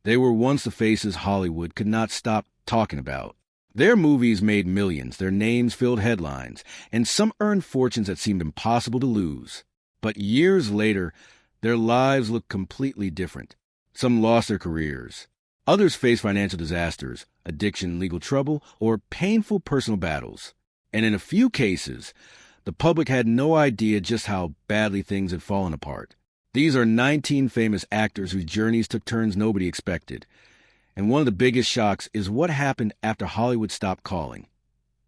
They were once the faces Hollywood could not stop talking about. Their movies made millions, their names filled headlines, and some earned fortunes that seemed impossible to lose. But years later, their lives looked completely different. Some lost their careers. Others faced financial disasters, addiction, legal trouble, or painful personal battles. And in a few cases, the public had no idea just how badly things had fallen apart. These are 19 famous actors whose journeys took turns nobody expected. And one of the biggest shocks is what happened after Hollywood stopped calling.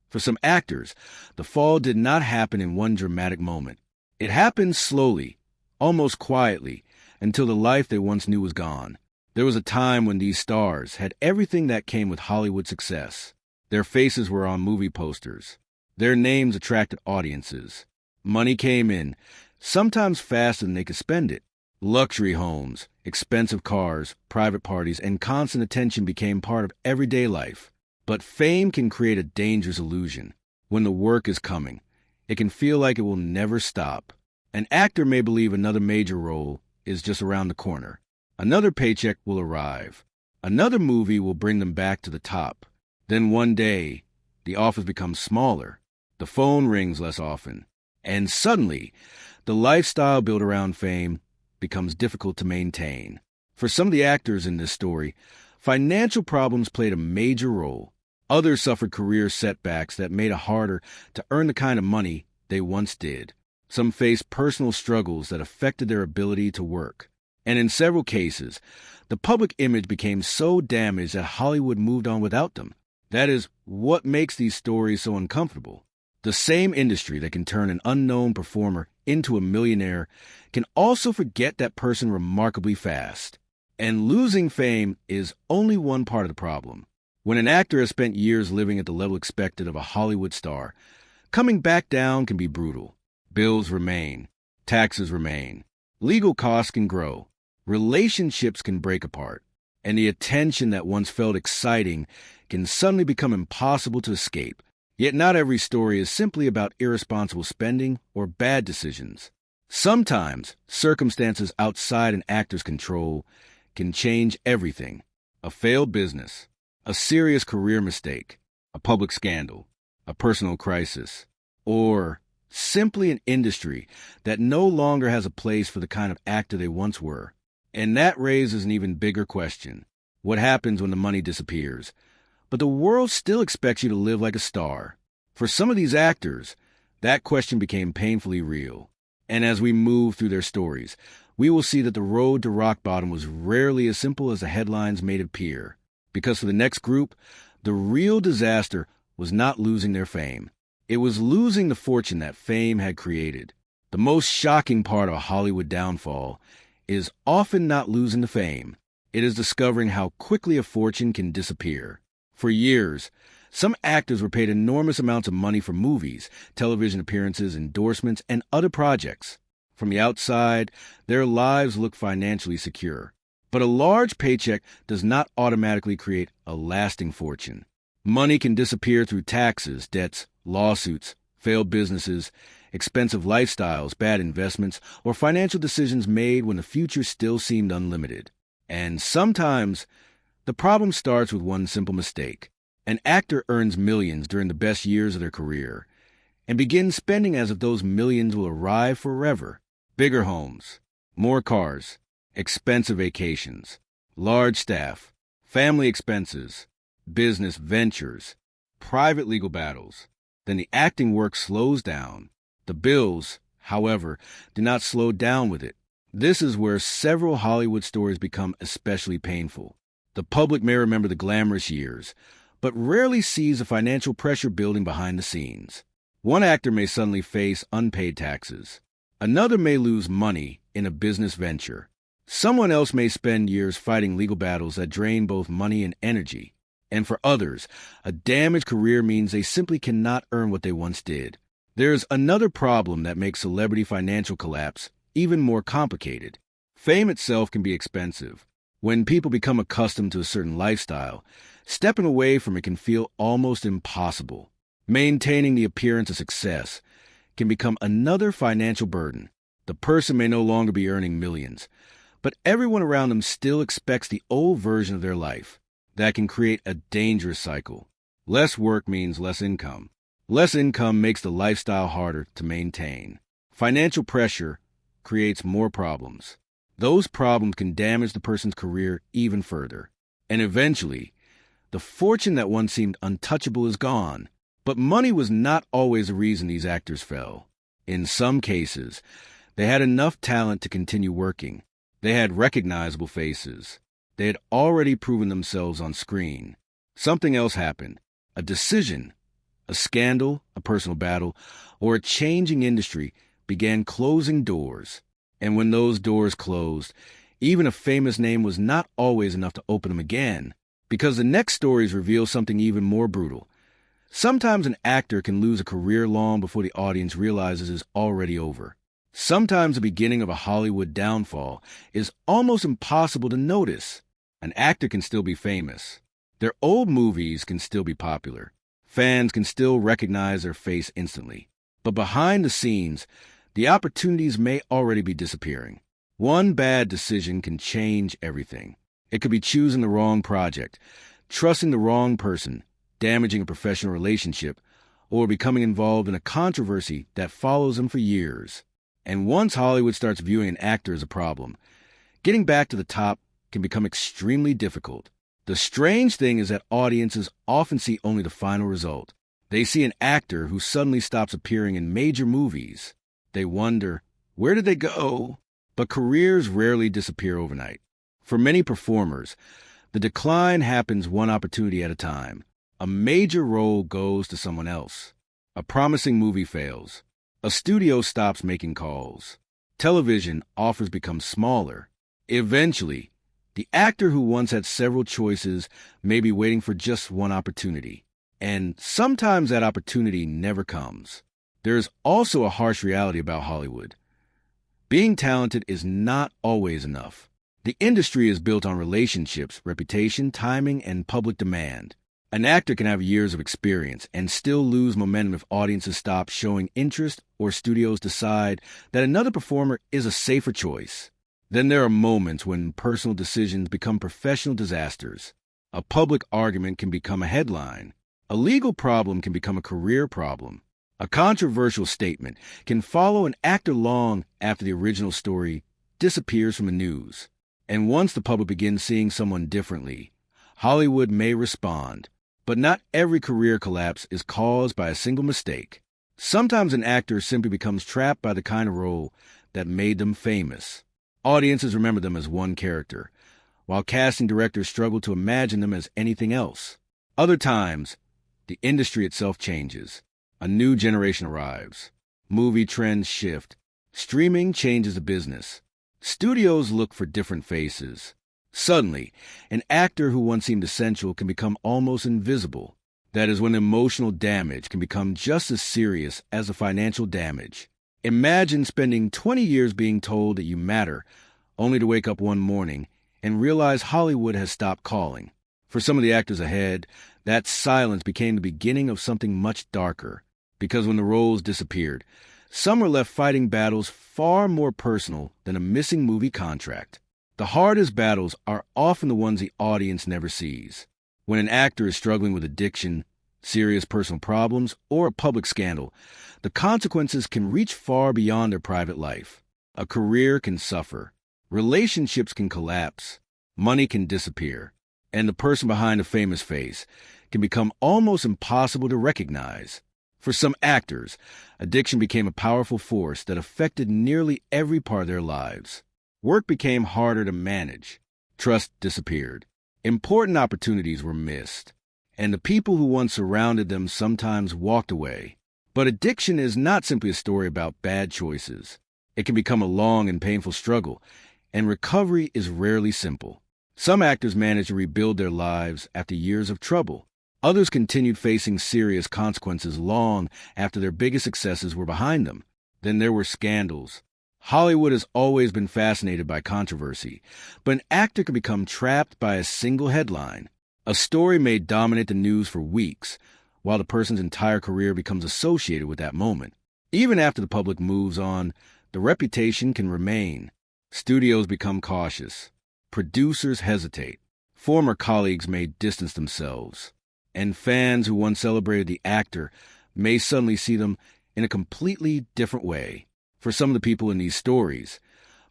For some actors, the fall did not happen in one dramatic moment. It happened slowly, almost quietly, until the life they once knew was gone. There was a time when these stars had everything that came with Hollywood success. Their faces were on movie posters. Their names attracted audiences. Money came in, sometimes faster than they could spend it. Luxury homes, expensive cars, private parties, and constant attention became part of everyday life. But fame can create a dangerous illusion. When the work is coming, it can feel like it will never stop. An actor may believe another major role is just around the corner. Another paycheck will arrive. Another movie will bring them back to the top. Then one day, the office becomes smaller. The phone rings less often. And suddenly, the lifestyle built around fame becomes difficult to maintain. For some of the actors in this story, financial problems played a major role. Others suffered career setbacks that made it harder to earn the kind of money they once did. Some faced personal struggles that affected their ability to work. And in several cases, the public image became so damaged that Hollywood moved on without them. That is what makes these stories so uncomfortable. The same industry that can turn an unknown performer into a millionaire can also forget that person remarkably fast. And losing fame is only one part of the problem. When an actor has spent years living at the level expected of a Hollywood star, coming back down can be brutal. Bills remain. Taxes remain. Legal costs can grow. Relationships can break apart. And the attention that once felt exciting can suddenly become impossible to escape. Yet not every story is simply about irresponsible spending or bad decisions. Sometimes circumstances outside an actor's control can change everything. A failed business, a serious career mistake, a public scandal, a personal crisis, or simply an industry that no longer has a place for the kind of actor they once were. And that raises an even bigger question. What happens when the money disappears? But the world still expects you to live like a star. For some of these actors, that question became painfully real. And as we move through their stories, we will see that the road to rock bottom was rarely as simple as the headlines made it appear. Because for the next group, the real disaster was not losing their fame. It was losing the fortune that fame had created. The most shocking part of a Hollywood downfall is often not losing the fame. It is discovering how quickly a fortune can disappear. For years, some actors were paid enormous amounts of money for movies, television appearances, endorsements, and other projects. From the outside, their lives looked financially secure. But a large paycheck does not automatically create a lasting fortune. Money can disappear through taxes, debts, lawsuits, failed businesses, expensive lifestyles, bad investments, or financial decisions made when the future still seemed unlimited. And sometimes, the problem starts with one simple mistake. An actor earns millions during the best years of their career and begins spending as if those millions will arrive forever. Bigger homes, more cars, expensive vacations, large staff, family expenses, business ventures, private legal battles. Then the acting work slows down. The bills, however, do not slow down with it. This is where several Hollywood stories become especially painful. The public may remember the glamorous years, but rarely sees the financial pressure building behind the scenes. One actor may suddenly face unpaid taxes. Another may lose money in a business venture. Someone else may spend years fighting legal battles that drain both money and energy. And for others, a damaged career means they simply cannot earn what they once did. There's another problem that makes celebrity financial collapse even more complicated. Fame itself can be expensive. When people become accustomed to a certain lifestyle, stepping away from it can feel almost impossible. Maintaining the appearance of success can become another financial burden. The person may no longer be earning millions, but everyone around them still expects the old version of their life. That can create a dangerous cycle. Less work means less income. Less income makes the lifestyle harder to maintain. Financial pressure creates more problems. Those problems can damage the person's career even further. And eventually, the fortune that once seemed untouchable is gone. But money was not always the reason these actors fell. In some cases, they had enough talent to continue working. They had recognizable faces. They had already proven themselves on screen. Something else happened. A decision, a scandal, a personal battle, or a changing industry began closing doors. And when those doors closed, even a famous name was not always enough to open them again, because the next stories reveal something even more brutal. Sometimes an actor can lose a career long before the audience realizes it's already over. Sometimes the beginning of a Hollywood downfall is almost impossible to notice. An actor can still be famous. Their old movies can still be popular. Fans can still recognize their face instantly. But behind the scenes, the opportunities may already be disappearing. One bad decision can change everything. It could be choosing the wrong project, trusting the wrong person, damaging a professional relationship, or becoming involved in a controversy that follows them for years. And once Hollywood starts viewing an actor as a problem, getting back to the top can become extremely difficult. The strange thing is that audiences often see only the final result. They see an actor who suddenly stops appearing in major movies. They wonder, where did they go? But careers rarely disappear overnight. For many performers, the decline happens one opportunity at a time. A major role goes to someone else. A promising movie fails. A studio stops making calls. Television offers become smaller. Eventually, the actor who once had several choices may be waiting for just one opportunity. And sometimes that opportunity never comes. There's also a harsh reality about Hollywood. Being talented is not always enough. The industry is built on relationships, reputation, timing, and public demand. An actor can have years of experience and still lose momentum if audiences stop showing interest or studios decide that another performer is a safer choice. Then there are moments when personal decisions become professional disasters. A public argument can become a headline. A legal problem can become a career problem. A controversial statement can follow an actor long after the original story disappears from the news. And once the public begins seeing someone differently, Hollywood may respond. But not every career collapse is caused by a single mistake. Sometimes an actor simply becomes trapped by the kind of role that made them famous. Audiences remember them as one character, while casting directors struggle to imagine them as anything else. Other times, the industry itself changes. A new generation arrives. Movie trends shift. Streaming changes the business. Studios look for different faces. Suddenly, an actor who once seemed essential can become almost invisible. That is when emotional damage can become just as serious as the financial damage. Imagine spending 20 years being told that you matter, only to wake up one morning and realize Hollywood has stopped calling. For some of the actors ahead, that silence became the beginning of something much darker. Because when the roles disappeared, some were left fighting battles far more personal than a missing movie contract. The hardest battles are often the ones the audience never sees. When an actor is struggling with addiction, serious personal problems, or a public scandal, the consequences can reach far beyond their private life. A career can suffer. Relationships can collapse. Money can disappear. And the person behind a famous face can become almost impossible to recognize. For some actors, addiction became a powerful force that affected nearly every part of their lives. Work became harder to manage. Trust disappeared. Important opportunities were missed. And the people who once surrounded them sometimes walked away. But addiction is not simply a story about bad choices. It can become a long and painful struggle, and recovery is rarely simple. Some actors managed to rebuild their lives after years of trouble. Others continued facing serious consequences long after their biggest successes were behind them. Then there were scandals. Hollywood has always been fascinated by controversy, but an actor can become trapped by a single headline. A story may dominate the news for weeks, while the person's entire career becomes associated with that moment. Even after the public moves on, the reputation can remain. Studios become cautious. Producers hesitate. Former colleagues may distance themselves. And fans who once celebrated the actor may suddenly see them in a completely different way. For some of the people in these stories,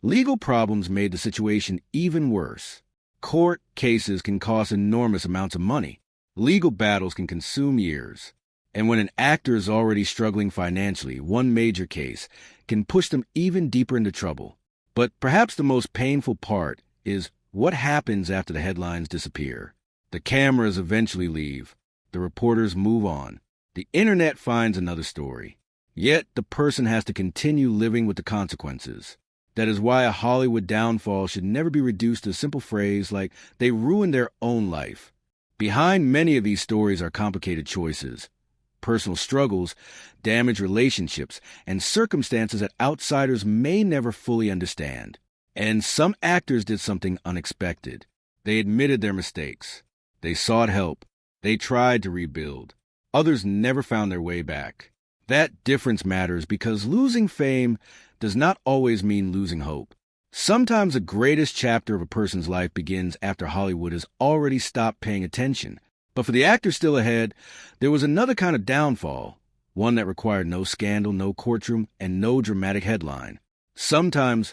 legal problems made the situation even worse. Court cases can cost enormous amounts of money. Legal battles can consume years. And when an actor is already struggling financially, one major case can push them even deeper into trouble. But perhaps the most painful part is what happens after the headlines disappear. The cameras eventually leave. The reporters move on. The internet finds another story. Yet the person has to continue living with the consequences. That is why a Hollywood downfall should never be reduced to a simple phrase like they ruined their own life. Behind many of these stories are complicated choices, personal struggles, damaged relationships, and circumstances that outsiders may never fully understand. And some actors did something unexpected. They admitted their mistakes. They sought help. They tried to rebuild. Others never found their way back. That difference matters because losing fame does not always mean losing hope. Sometimes the greatest chapter of a person's life begins after Hollywood has already stopped paying attention. But for the actors still ahead, there was another kind of downfall, one that required no scandal, no courtroom, and no dramatic headline. Sometimes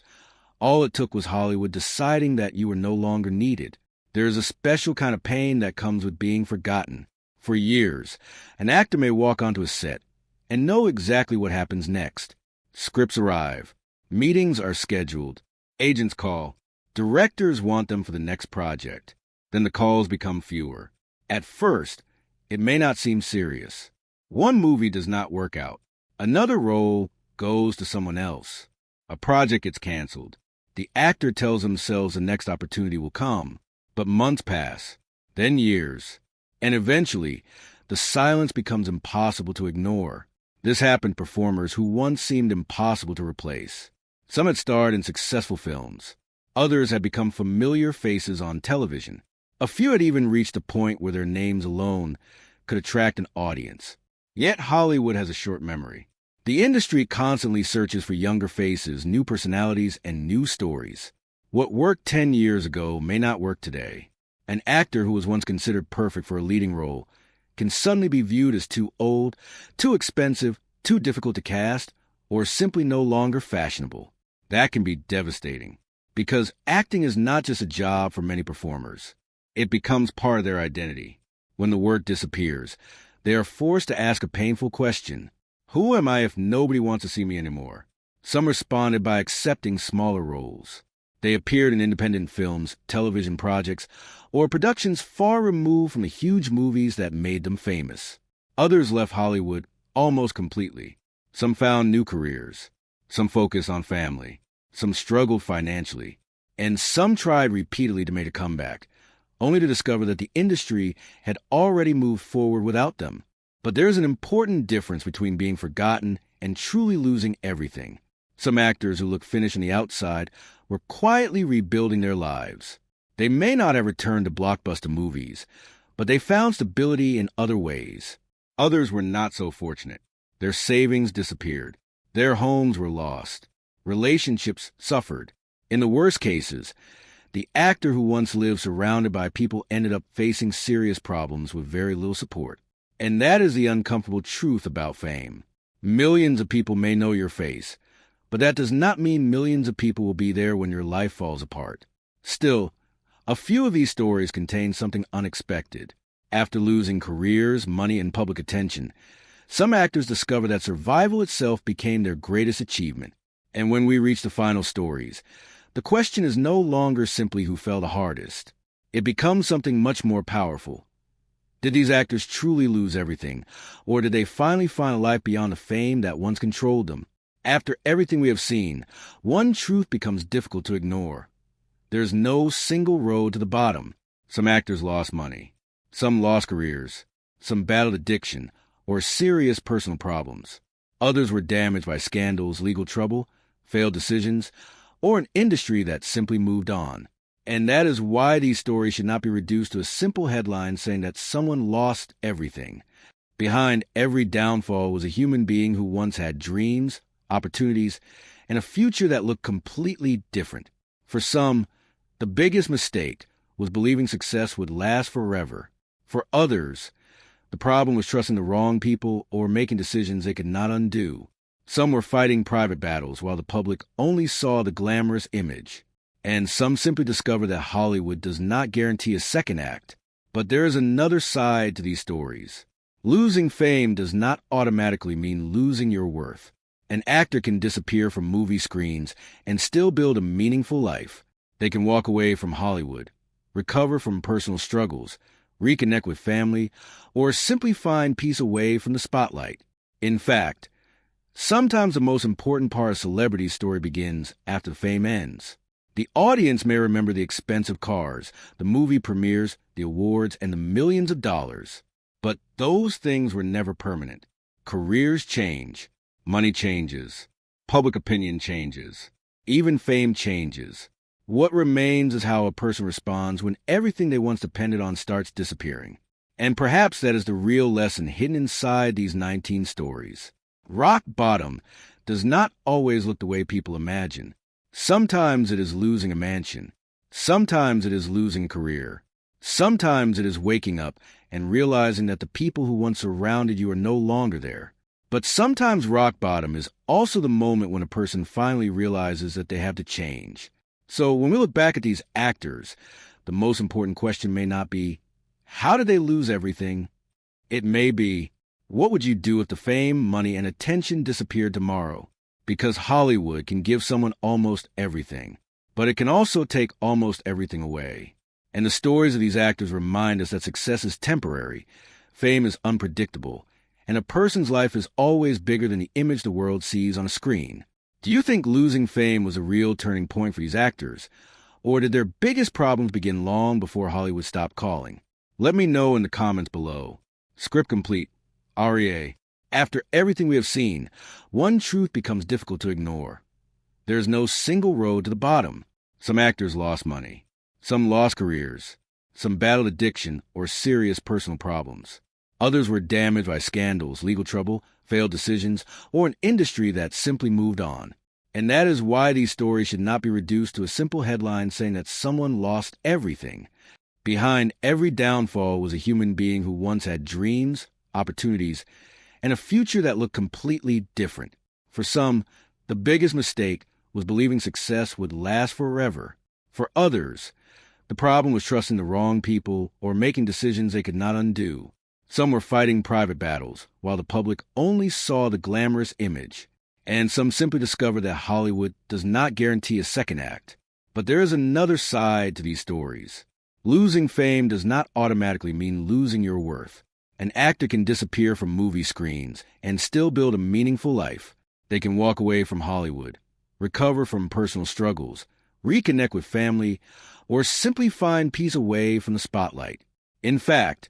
all it took was Hollywood deciding that you were no longer needed. There is a special kind of pain that comes with being forgotten. For years, an actor may walk onto a set and know exactly what happens next. Scripts arrive. Meetings are scheduled. Agents call. Directors want them for the next project. Then the calls become fewer. At first, it may not seem serious. One movie does not work out. Another role goes to someone else. A project gets canceled. The actor tells themselves the next opportunity will come. But months pass, then years, and eventually, the silence becomes impossible to ignore. This happened to performers who once seemed impossible to replace. Some had starred in successful films. Others had become familiar faces on television. A few had even reached a point where their names alone could attract an audience. Yet Hollywood has a short memory. The industry constantly searches for younger faces, new personalities, and new stories. What worked 10 years ago may not work today. An actor who was once considered perfect for a leading role can suddenly be viewed as too old, too expensive, too difficult to cast, or simply no longer fashionable. That can be devastating, because acting is not just a job for many performers. It becomes part of their identity. When the work disappears, they are forced to ask a painful question. Who am I if nobody wants to see me anymore? Some responded by accepting smaller roles. They appeared in independent films, television projects, or productions far removed from the huge movies that made them famous. Others left Hollywood almost completely. Some found new careers. Some focused on family. Some struggled financially. And some tried repeatedly to make a comeback, only to discover that the industry had already moved forward without them. But there's an important difference between being forgotten and truly losing everything. Some actors who look finished on the outside were quietly rebuilding their lives. They may not have returned to blockbuster movies, but they found stability in other ways. Others were not so fortunate. Their savings disappeared. Their homes were lost. Relationships suffered. In the worst cases, the actor who once lived surrounded by people ended up facing serious problems with very little support. And that is the uncomfortable truth about fame. Millions of people may know your face, but that does not mean millions of people will be there when your life falls apart. Still, a few of these stories contain something unexpected. After losing careers, money, and public attention, some actors discover that survival itself became their greatest achievement. And when we reach the final stories, the question is no longer simply who fell the hardest. It becomes something much more powerful. Did these actors truly lose everything, or did they finally find a life beyond the fame that once controlled them? After everything we have seen, one truth becomes difficult to ignore. There's no single road to the bottom. Some actors lost money. Some lost careers. Some battled addiction or serious personal problems. Others were damaged by scandals, legal trouble, failed decisions, or an industry that simply moved on. And that is why these stories should not be reduced to a simple headline saying that someone lost everything. Behind every downfall was a human being who once had dreams, opportunities, and a future that looked completely different. For some, the biggest mistake was believing success would last forever. For others, the problem was trusting the wrong people or making decisions they could not undo. Some were fighting private battles while the public only saw the glamorous image. And some simply discovered that Hollywood does not guarantee a second act. But there is another side to these stories. Losing fame does not automatically mean losing your worth. An actor can disappear from movie screens and still build a meaningful life. They can walk away from Hollywood, recover from personal struggles, reconnect with family, or simply find peace away from the spotlight. In fact, sometimes the most important part of a celebrity's story begins after fame ends. The audience may remember the expensive cars, the movie premieres, the awards, and the millions of dollars. But those things were never permanent. Careers change, money changes, public opinion changes, even fame changes. What remains is how a person responds when everything they once depended on starts disappearing. And perhaps that is the real lesson hidden inside these 19 stories. Rock bottom does not always look the way people imagine. Sometimes it is losing a mansion. Sometimes it is losing a career. Sometimes it is waking up and realizing that the people who once surrounded you are no longer there. But sometimes rock bottom is also the moment when a person finally realizes that they have to change. So when we look back at these actors, the most important question may not be, how did they lose everything? It may be, what would you do if the fame, money, and attention disappeared tomorrow? Because Hollywood can give someone almost everything, but it can also take almost everything away. And the stories of these actors remind us that success is temporary, fame is unpredictable, and a person's life is always bigger than the image the world sees on a screen. Do you think losing fame was a real turning point for these actors? Or did their biggest problems begin long before Hollywood stopped calling? Let me know in the comments below. Script complete. REA. After everything we have seen, one truth becomes difficult to ignore. There is no single road to the bottom. Some actors lost money. Some lost careers. Some battled addiction or serious personal problems. Others were damaged by scandals, legal trouble, failed decisions, or an industry that simply moved on. And that is why these stories should not be reduced to a simple headline saying that someone lost everything. Behind every downfall was a human being who once had dreams, opportunities, and a future that looked completely different. For some, the biggest mistake was believing success would last forever. For others, the problem was trusting the wrong people or making decisions they could not undo. Some were fighting private battles, while the public only saw the glamorous image. And some simply discovered that Hollywood does not guarantee a second act. But there is another side to these stories. Losing fame does not automatically mean losing your worth. An actor can disappear from movie screens and still build a meaningful life. They can walk away from Hollywood, recover from personal struggles, reconnect with family, or simply find peace away from the spotlight. In fact,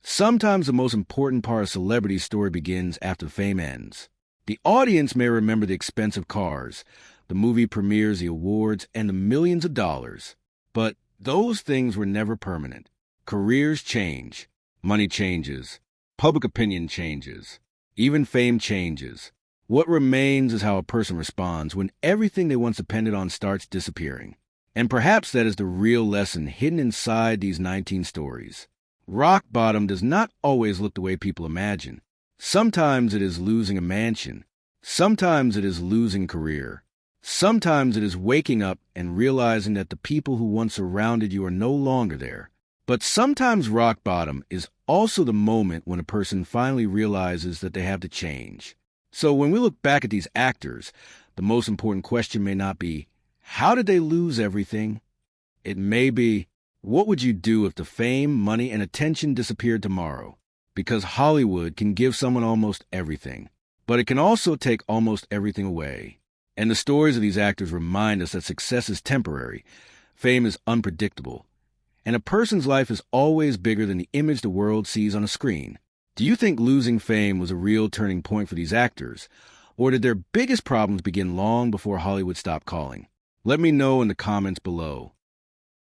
sometimes the most important part of a celebrity's story begins after fame ends. The audience may remember the expensive cars, the movie premieres, the awards, and the millions of dollars. But those things were never permanent. Careers change, money changes, public opinion changes, even fame changes. What remains is how a person responds when everything they once depended on starts disappearing. And perhaps that is the real lesson hidden inside these 19 stories. Rock bottom does not always look the way people imagine. Sometimes it is losing a mansion. Sometimes it is losing a career. Sometimes it is waking up and realizing that the people who once surrounded you are no longer there. But sometimes rock bottom is also the moment when a person finally realizes that they have to change. So when we look back at these actors, the most important question may not be, how did they lose everything? It may be, what would you do if the fame, money, and attention disappeared tomorrow? Because Hollywood can give someone almost everything, but it can also take almost everything away. And the stories of these actors remind us that success is temporary, fame is unpredictable, and a person's life is always bigger than the image the world sees on a screen. Do you think losing fame was a real turning point for these actors? Or did their biggest problems begin long before Hollywood stopped calling? Let me know in the comments below.